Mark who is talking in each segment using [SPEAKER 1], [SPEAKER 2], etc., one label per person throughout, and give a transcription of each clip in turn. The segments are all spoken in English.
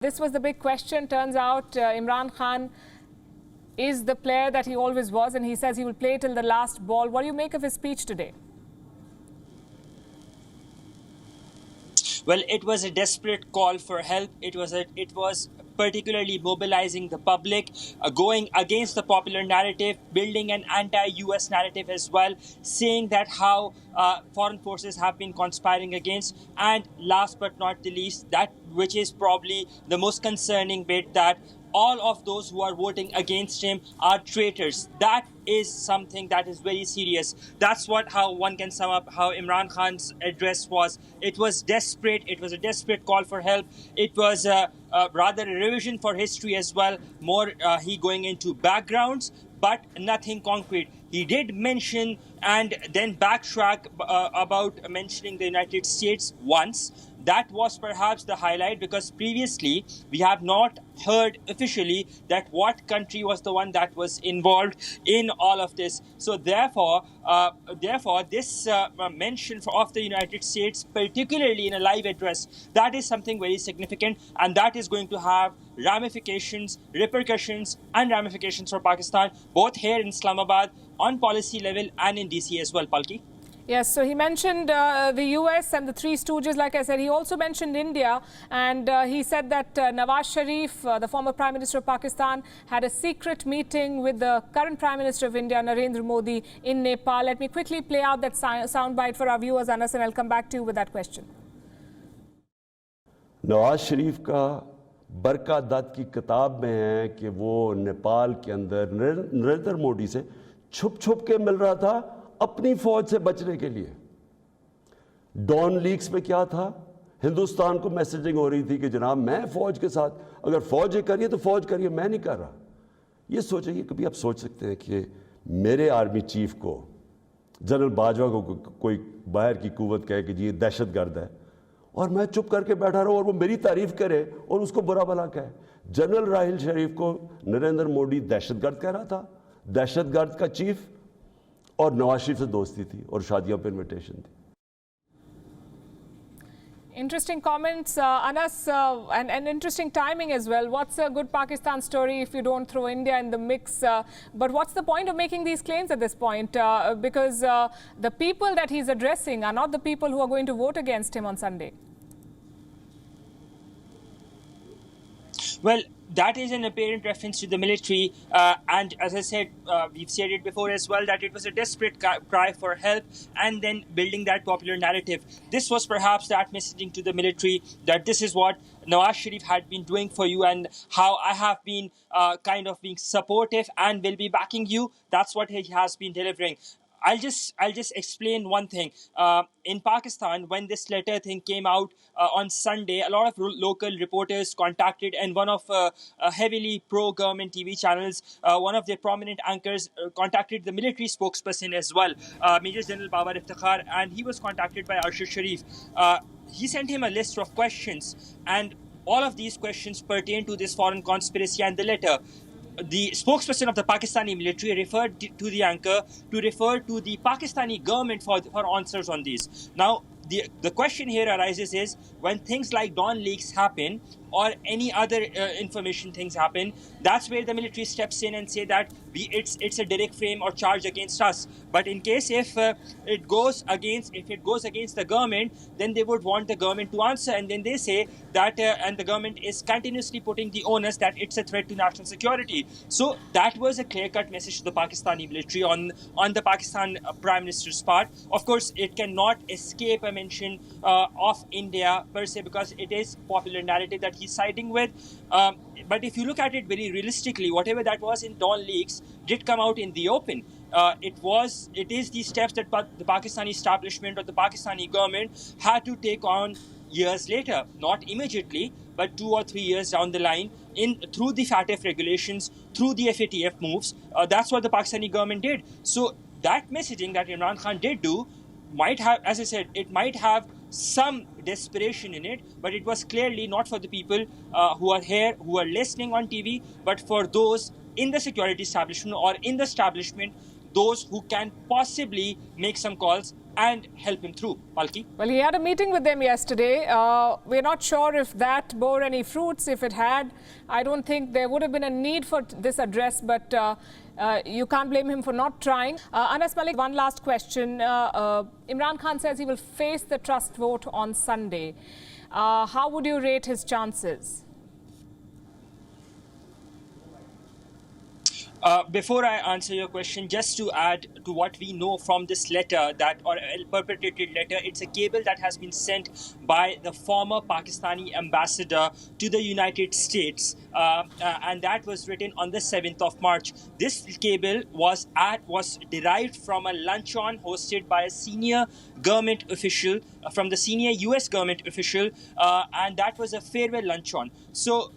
[SPEAKER 1] This was the big question. Turns out Imran Khan is the player that he always was, and he says he will play till the last ball. What do you make of his speech today?
[SPEAKER 2] Well, it was a desperate call for help. It was particularly mobilizing the public, going against the popular narrative, building an anti-US narrative as well, saying that how foreign forces have been conspiring against, and last but not the least, that which is probably the most concerning bit, that all of those who are voting against him are traitors. That is something that is very serious. That's how one can sum up how Imran Khan's address was. It was desperate. It was a desperate call for help. It was rather a revision for history as well. More he going into backgrounds, but nothing concrete. He did mention and then backtrack about mentioning the United States once. That was perhaps the highlight, because previously we have not heard officially that what country was the one that was involved in all of this. So therefore this mention of the United States, particularly in a live address, that is something very significant, and that is going to have ramifications, repercussions and ramifications for Pakistan, both here in Islamabad, on policy level, and in DC as well. Palki?
[SPEAKER 1] Yes, so he mentioned the US and the Three Stooges, like I said. He also mentioned India, and he said that Nawaz Sharif, the former Prime Minister of Pakistan, had a secret meeting with the current Prime Minister of India, Narendra Modi, in Nepal. Let me quickly play out that soundbite for our viewers, Anas, and I'll come back to you with that question.
[SPEAKER 3] Nawaz Sharif का बरका दत्त की किताब में है कि वो नेपाल के अंदर नरेंद्र मोदी से छुप छुप के मिल रहा था अपनी फौज से बचने के लिए। डॉन लीक्स में क्या था? हिंदुस्तान को मैसेजिंग हो रही थी कि जनाब मैं फौज के साथ, अगर फौज ये करिए तो फौज करिए, मैं नहीं कर रहा। ये सोचिए, कभी आप सोच सकते हैं कि मेरे आर्मी चीफ को, जनरल बाजवा को कोई बाहर की कुव्वत कहे कि जी ये दहशतगर्द है, और मैं चुप करके बैठा रहूं और वो मेरी तारीफ करे और उसको बुरा भला कहे। जनरल राहिल शरीफ को नरेंद्र मोदी दहशतगर्द कह रहा था, दहशतगर्द का चीफ, और नवाज शरीफ से दोस्ती थी और शादियों पर इन्विटेशन थी।
[SPEAKER 1] Interesting comments, Anas, and interesting timing as well. What's a good Pakistan story if you don't throw India in the mix? But what's the point of making these claims at this point? Because the people that he's addressing are not the people who are going to vote against him on Sunday.
[SPEAKER 2] Well, that is an apparent reference to the military, and as I said, we've said it before as well, that it was a desperate cry for help, and then building that popular narrative. This was perhaps that messaging to the military, that this is what Nawaz Sharif had been doing for you, and how I have been kind of being supportive and will be backing you. That's what he has been delivering. I'll just explain one thing. In Pakistan, when this letter thing came out on Sunday, a lot of local reporters contacted, and one of heavily pro-government TV channels, one of their prominent anchors contacted the military spokesperson as well, Major General Babar Iftikhar, and he was contacted by Arshad Sharif. He sent him a list of questions, and all of these questions pertain to this foreign conspiracy and the letter. The spokesperson of the Pakistani military referred to the anchor to refer to the Pakistani government for answers on these. Now, the question here arises is, when things like Dawn leaks happen or any other information things happen, that's where the military steps in and say that it's a direct frame or charge against us. But in case if it goes against the government, then they would want the government to answer, and then they say that and the government is continuously putting the onus that it's a threat to national security. So that was a clear-cut message to the Pakistani military on the Pakistan Prime Minister's part. Of course, it cannot escape a mention of India per se, because it is popular narrative that he's siding with. But if you look at it very realistically, whatever that was in Dawn leaks did come out in the open. It is the steps that the Pakistani establishment or the Pakistani government had to take on years later, not immediately, but 2 or 3 years down the line, through the FATF regulations, through the FATF moves. That's what the Pakistani government did. So that messaging that Imran Khan did do might have, as I said, it might have some desperation in it, but it was clearly not for the people who are here, who are listening on TV, but for those in the security establishment or in the establishment those who can possibly make some calls and help him through. Palki?
[SPEAKER 1] Well, he had a meeting with them yesterday. We're not sure if that bore any fruits. If it had, I don't think there would have been a need for this address, but you can't blame him for not trying. Anas Mallick, one last question. Imran Khan says he will face the trust vote on Sunday. How would you rate his chances?
[SPEAKER 2] Before I answer your question, just to add to what we know from this letter, or a perpetrated letter, it's a cable that has been sent by the former Pakistani ambassador to the United States, and that was written on the 7th of March. This cable was derived from a luncheon hosted by a senior government official, from the senior US government official, and that was a farewell luncheon. So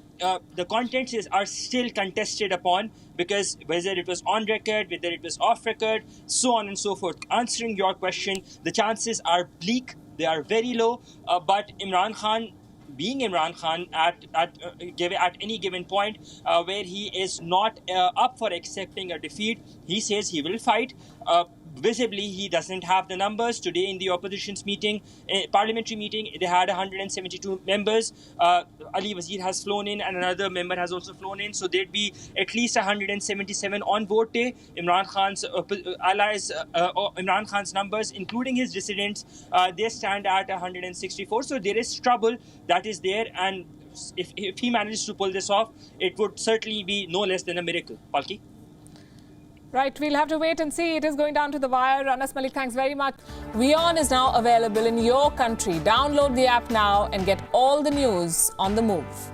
[SPEAKER 2] the contents are still contested upon, because whether it was on record, whether it was off record, so on and so forth. Answering your question, the chances are bleak, they are very low, but Imran Khan, being Imran Khan at any given point where he is not up for accepting a defeat, he says he will fight. Visibly, he doesn't have the numbers. Today in the opposition's meeting, parliamentary meeting, they had 172 members. Ali Wazir has flown in and another member has also flown in. So there'd be at least 177 on vote day. Imran Khan's allies, Imran Khan's numbers, including his dissidents, they stand at 164. So there is trouble that is there. And if he manages to pull this off, it would certainly be no less than a miracle. Palki?
[SPEAKER 1] Right, we'll have to wait and see. It is going down to the wire. Anas Mallick, thanks very much. WION is now available in your country. Download the app now and get all the news on the move.